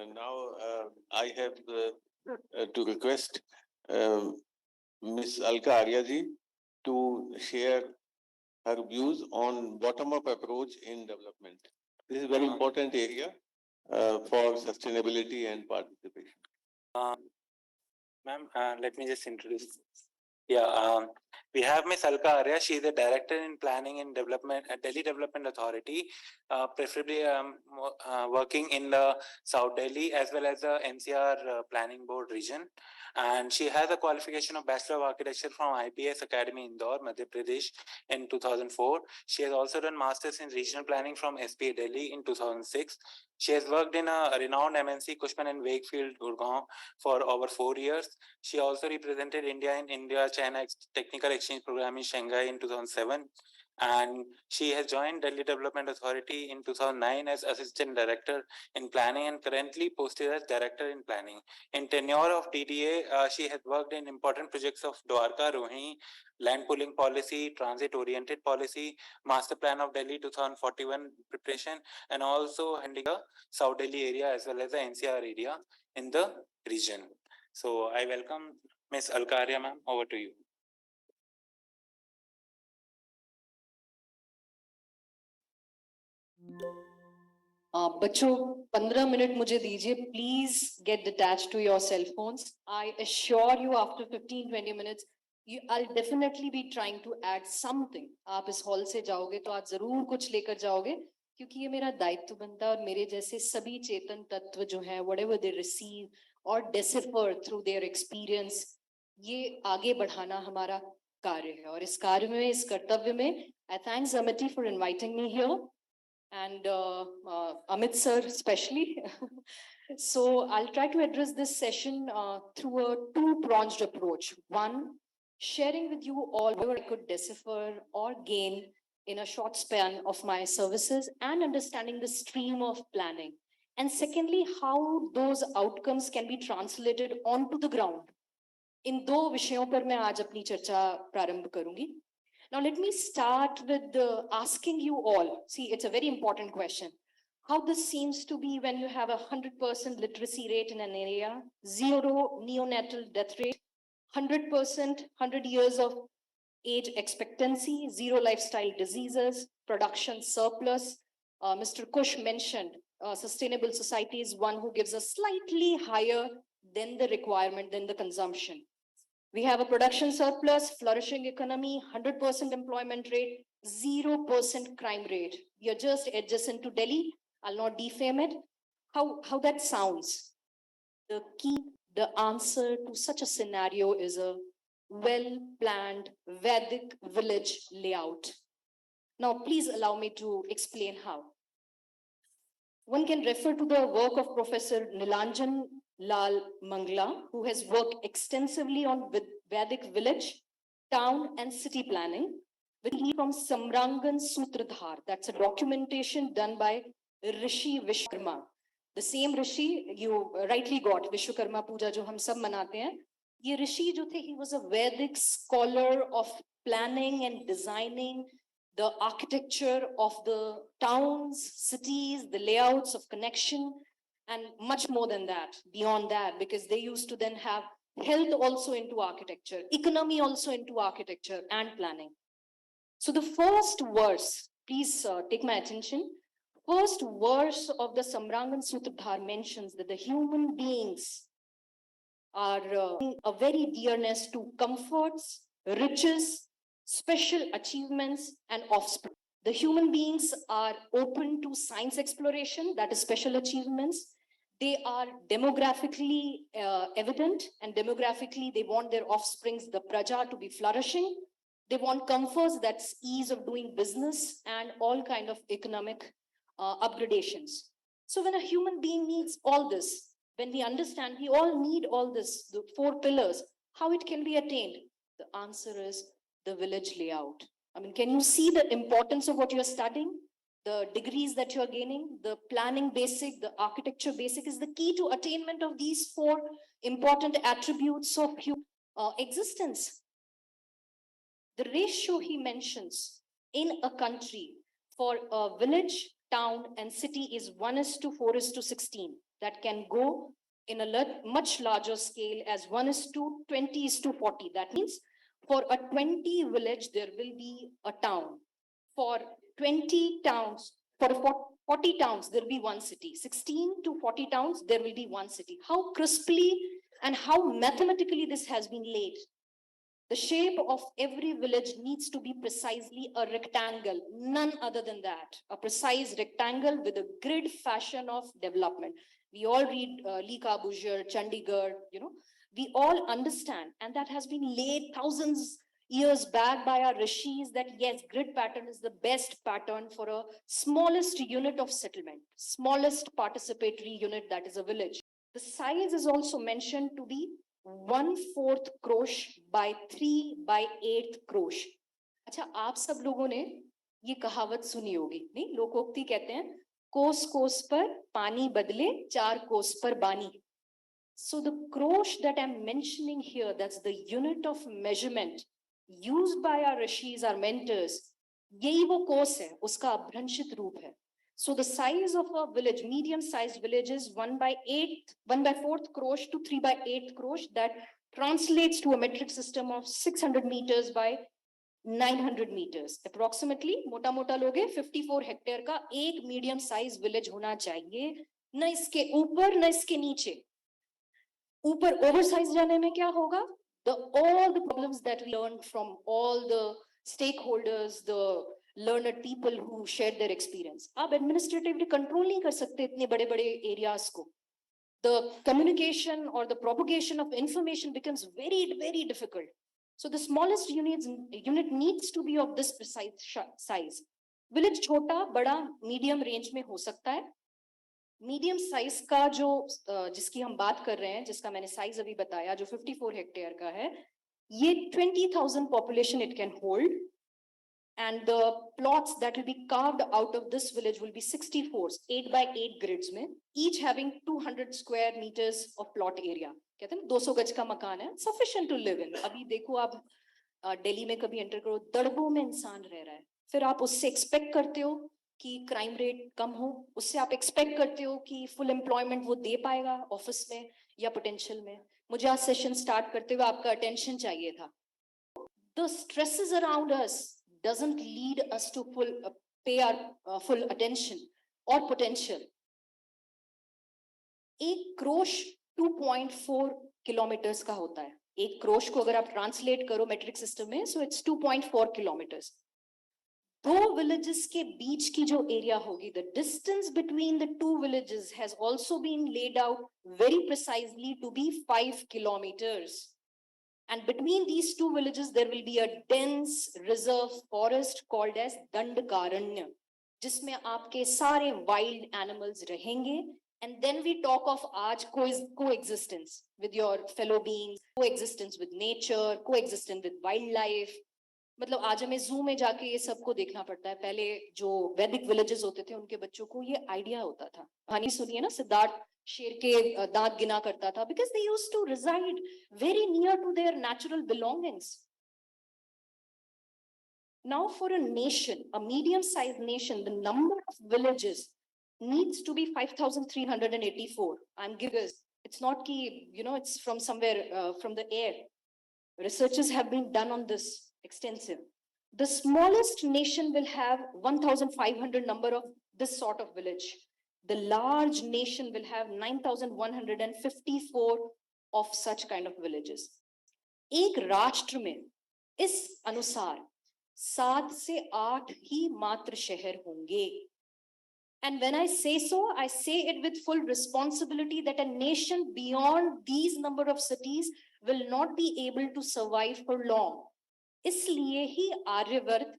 Now I have to request Ms. Alka Aryaji to share her views on bottom-up approach in development. This is a very important area for sustainability and participation. Ma'am, let me just introduce. Yeah, we have Ms. Alka Arya. She is the Director in Planning and Development at Delhi Development Authority, preferably working in the South Delhi as well as the NCR Planning Board region. And she has a qualification of Bachelor of Architecture from IPS Academy Indore, Madhya Pradesh in 2004. She has also done Masters in Regional Planning from SPA Delhi in 2006. She has worked in a renowned MNC Cushman and Wakefield, Gurgaon for over 4 years. She also represented India in India-China Technical Exchange Program in Shanghai in 2007. And she has joined Delhi Development Authority in 2009 as Assistant Director in Planning and currently posted as Director in Planning. In tenure of DDA, she has worked in important projects of Dwarka, Rohini, Land Pooling Policy, Transit-Oriented Policy, Master Plan of Delhi 2041 preparation, and also handling the South Delhi area as well as the NCR area in the region. So I welcome Ms. Alka Arya, ma'am. Over to you. बच्चों 15 minute मुझे दीजिए. Please get detached to your cell phones. I assure you after 15-20 minutes I'll definitely be trying to add something. आप इस hall से जाओगे तो आज जरूर कुछ लेकर जाओगे, क्योंकि ये मेरा दायित्व बनता है और मेरे जैसे सभी चेतन तत्व जो हैं whatever they receive or decipher through their experience, ये आगे बढ़ाना हमारा कार्य है. और इस कार्य में, इस कर्तव्य में I thank Zamati for inviting me here. And Amit sir especially. So I'll try to address this session through a two-pronged approach. One, sharing with you all whatever I could decipher or gain in a short span of my services and understanding the stream of planning. And secondly, how those outcomes can be translated onto the ground. इन दो विषयों पर मैं आज अपनी चर्चा प्रारंभ करूंगी. Now, let me start with asking you all. See, it's a very important question. How this seems to be when you have 100% literacy rate in an area, 0 neonatal death rate, 100%, 100 years of age expectancy, 0 lifestyle diseases, production surplus. Mr. Kush mentioned sustainable society is one who gives a slightly higher than the requirement, than the consumption. We have a production surplus, flourishing economy, 100% employment rate, 0% crime rate. We are just adjacent to Delhi. I'll not defame it. How that sounds? The key, the answer to such a scenario is a well-planned Vedic village layout. Now, please allow me to explain how. One can refer to the work of Professor Nilanjan Lal Mangla, who has worked extensively on Vedic village, town, and city planning, with from Samrangan Sutradhar. That's a documentation done by Rishi Vishwakarma. The same Rishi you rightly got, Vishwakarma Puja, jo hum sab manate hain. Ye Rishi jo the, he was a Vedic scholar of planning and designing the architecture of the towns, cities, the layouts of connection, and much more than that, beyond that, because they used to then have health also into architecture, economy also into architecture and planning. So the first verse, please take my attention. First verse of the Samrangan Sutradhar mentions that the human beings are a very dearness to comforts, riches, special achievements, and offspring. The human beings are open to science exploration, that is special achievements. They are demographically evident, and demographically they want their offsprings, the praja, to be flourishing. They want comforts, that's ease of doing business and all kind of economic upgradations. So when a human being needs all this, when we understand we all need all this, the 4 pillars, how it can be attained? The answer is the village layout. I mean, can you see the importance of what you're studying? The degrees that you're gaining, the planning basic, the architecture basic is the key to attainment of these 4 important attributes of human existence. The ratio he mentions in a country for a village town and city is 1:4:16. That can go in a much larger scale as 1:20:40. That means for a 20 village, there will be a town. For 20 towns, for 40 towns, there will be one city. 16 to 40 towns, there will be one city. How crisply and how mathematically this has been laid. The shape of every village needs to be precisely a rectangle, none other than that. A precise rectangle with a grid fashion of development. We all read Le Corbusier, Chandigarh, we all understand, and that has been laid thousands years back by our rishis, that yes, grid pattern is the best pattern for a smallest unit of settlement, smallest participatory unit, that is a village. The size is also mentioned to be 1/4 crochet by 3 by 8 crochet. अच्छा, आप सब लोगों ने ये कहावत सुनी होगी, नहीं? लोकोक्ति कहते हैं, कोस कोस पर पानी बदले 4 कोस पर बानी. So the crochet that I'm mentioning here, that's the unit of measurement used by our rishis, our mentors. यही वो कोस है, उसका अभ्रंशित रूप है. So the size of a village, medium-sized village, is 1/4 crores to 3/8 crores. That translates to a metric system of 600 meters by 900 meters. Approximately, मोटा मोटा लोगे 54 hectare का एक medium-sized village होना चाहिए. न इसके ऊपर न इसके नीचे. ऊपर oversize जाने में क्या होगा? All the problems that we learned from all the stakeholders, the learned people who shared their experience. आप administratively control नहीं कर सकते इतने बड़े बड़े areas को. The communication or the propagation of information becomes very, very difficult. So the smallest unit needs to be of this precise size. Village छोटा, बड़ा, medium range में हो सकता है. Medium size का जो जिसकी हम बात कर रहे हैं, जिसका मैंने size अभी बताया, जो 54 हेक्टेयर का है, ये 20,000 population it can hold. And the plots that will be carved out of this village will be 64s, 8 by 8 grids में, each having 200 square meters of plot area. कहते हैं 200 गज का मकान है, sufficient to live in. अभी देखो आप दिल्ली में कभी एंटर करो, दड़बों में इंसान रह रहा है. फिर आप उससे एक्सपेक्ट करते हो कि क्राइम रेट कम हो, उससे आप एक्सपेक्ट करते हो कि फुल एम्प्लॉयमेंट वो दे पाएगा ऑफिस में या पोटेंशियल में. मुझे आज सेशन स्टार्ट करते हुए आपका अटेंशन चाहिए था. The stresses around us doesn't lead us to pay our full attention or potential. एक क्रोश 2.4 किलोमीटर्स का होता है. एक क्रोश को अगर आप ट्रांसलेट करो मेट्रिक सिस्टम में, so it's 2.4 किलोमीटर्स. दो विलेजेस के बीच की जो एरिया होगी, the distance between the two villages has also been laid out very precisely to be 5 kilometers. And between these two villages, there will be a dense reserve forest called as Dandakaranya, जिसमें आपके सारे wild animals रहेंगे. And then we talk of आज coexistence with your fellow beings, coexistence with nature, coexistence with wildlife. मतलब आज हमें zoo में जाके ये सबको देखना पड़ता है. पहले जो वैदिक villages होते थे, उनके बच्चों को ये idea होता था. कहानी सुनिए ना, सिद्धार्थ शेर के दांत गिना करता था, because they used to reside very near to their natural belongings. Now for a nation, a medium-sized nation, the number of villages needs to be 5,384. I'm giving, it's not key, it's from somewhere, from the air. Researches have been done on this extensive. The smallest nation will have 1,500 number of this sort of village. The large nation will have 9,154 of such kind of villages. एक राष्ट्र में इस अनुसार 7 से 8 ही मात्र शहर होंगे. And when I say so, I say it with full responsibility that a nation beyond these number of cities will not be able to survive for long. इसलिए ही आर्यवर्त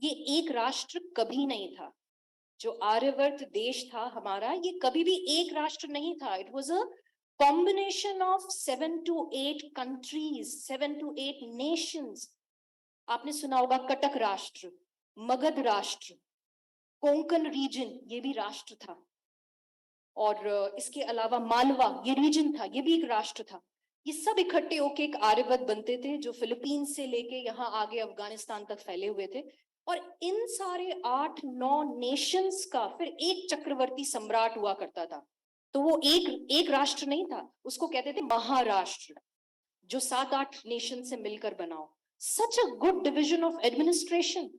ये एक राष्ट्र कभी नहीं था. जो आर्यवर्त देश था हमारा, ये कभी भी एक राष्ट्र नहीं था. It was a combination of 7 to 8 countries, 7 to 8 nations. आपने सुना होगा कटक राष्ट्र, मगध राष्ट्र, कोंकण रीजन, ये भी राष्ट्र था. और इसके अलावा मालवा, ये रीजन था, ये भी एक राष्ट्र था. ये सब इकट्ठे होके एक आर्यवर्त बनते थे, जो फिलीपींस से लेके यहाँ आगे अफगानिस्तान तक फैले हुए थे. और इन सारे 8-9 नेशंस का फिर एक चक्रवर्ती सम्राट हुआ करता था। तो वो एक राष्ट्र नहीं था, उसको कहते थे महाराष्ट्र, जो 7-8 नेशन से मिलकर बनाओ। Such a good division of administration,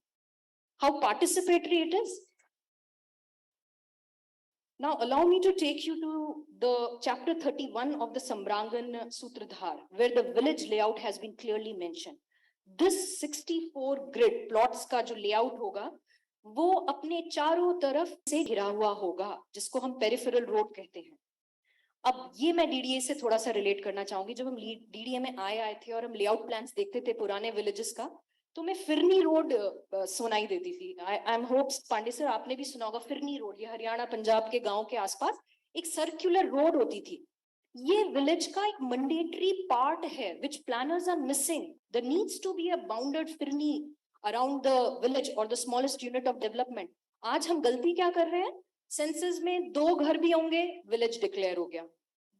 how participatory it is. Now allow me to take you to the chapter 31 of the Sambrangan Sutradhar, where the village layout has been clearly mentioned. This 64 grid plots का जो layout होगा वो अपने चारों तरफ से घिरा हुआ होगा, जिसको हम पेरिफेरल रोड कहते हैं। अब ये मैं डीडीए से थोड़ा सा रिलेट करना चाहूंगी। जब हम डीडीए में आए थे और हम लेआउट प्लान्स देखते थे पुराने विलेजेस का, तो मैं फिरनी रोड सुनाई देती थी। I am hopes Pandey sir आपने भी सुना होगा फिरनी रोड, ये हरियाणा पंजाब के गांव के आसपास एक सर्कुलर रोड होती थी। ये विलेज का एक मैंडेटरी पार्ट है which planners are missing. There needs to be a bounded फिरनी अराउंड द विलेज और the smallest unit of development. आज हम गलती क्या कर रहे हैं, सेंसस में 2 घर भी होंगे विलेज डिक्लेयर हो गया,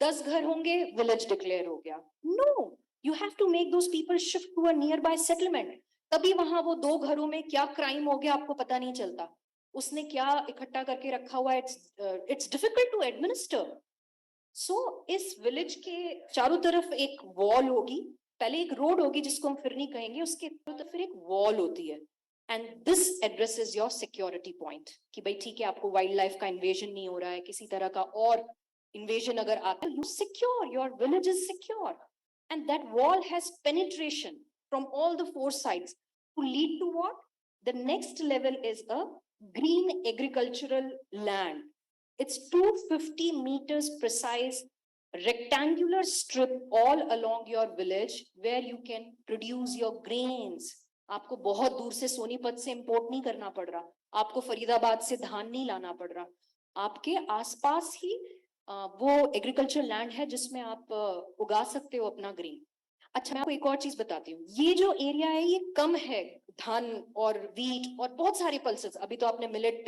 10 घर होंगे विलेज डिक्लेयर हो गया। No, you have to make those people shift to a nearby settlement. तभी वहां वो 2 घरों में क्या क्राइम हो गया आपको पता नहीं चलता, उसने क्या इकट्ठा करके रखा हुआ है, इट्स डिफिकल्ट टू एडमिनिस्टर। सो इस विलेज के चारों तरफ एक वॉल होगी, पहले एक रोड होगी जिसको हम फिरनी कहेंगे, उसके तरफ फिर एक वॉल होती है। And this addresses your security point कि भाई ठीक है आपको वाइल्ड लाइफ का इन्वेजन नहीं हो रहा है, किसी तरह का और invasion अगर आता है, you secure, your village is secure, and that wall has penetration from all the 4 sides to lead to what? The next level is a green agricultural land. It's 250 meters precise rectangular strip all along your village where you can produce your grains. आपको बहुत दूर से सोनीपत से import नहीं करना पड़ रहा, आपको फरीदाबाद से धान नहीं लाना पड़ रहा, आपके आसपास ही वो एग्रीकल्चर लैंड है जिसमें आप उगा सकते हो अपना ग्रेन। अच्छा मैं आपको एक और चीज बताती हूँ, ये जो एरिया है ये कम है धान और वीट और बहुत सारे पल्सेस, अभी तो आपने मिलेट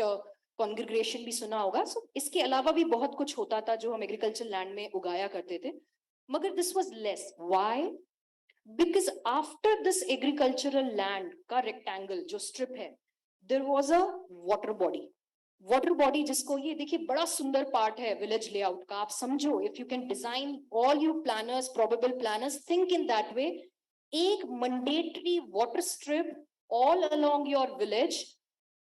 कॉन्ग्रीगेशन भी सुना होगा। सो इसके अलावा भी बहुत कुछ होता था जो हम एग्रीकल्चर लैंड में उगाया करते थे, मगर this was less. Why? Because after this agricultural land का रेक्टेंगल जो स्ट्रिप है, there was a water body. Water body जिसको ये देखिए बड़ा सुंदर पार्ट है विलेज लेआउट का, आप समझो if you can design, all you planners, probable planners think in that way, एक mandatory water strip all along your village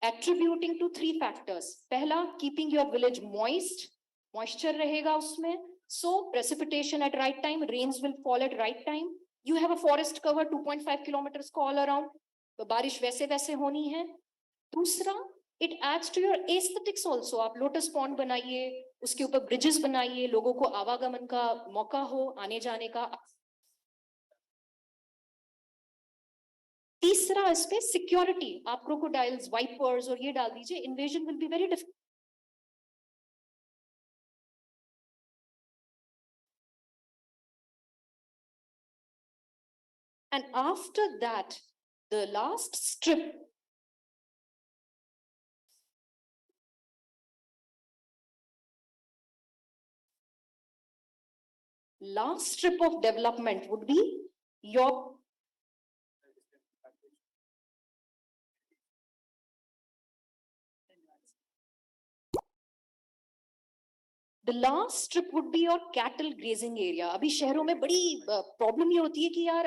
attributing to 3 factors. पहला, keeping your village moist, moisture रहेगा उसमें, so precipitation at right time, rains will fall at right time, you have a forest cover 2.5 kilometers को all around, तो बारिश वैसे वैसे होनी है। दूसरा, it adds to your aesthetics also, आप लोटस पॉन्ड बनाइए, उसके ऊपर ब्रिजेस बनाइए, लोगों को आवागमन का मौका हो, आने जाने का। तीसरा इस पे सिक्योरिटी, आप क्रोकोडाइल्स, वाइपर्स और ये डाल दीजिए, invasion will be very difficult. And after that, the last strip of development would be your cattle grazing area. अभी शहरों में बड़ी प्रॉब्लम ये होती है कि यार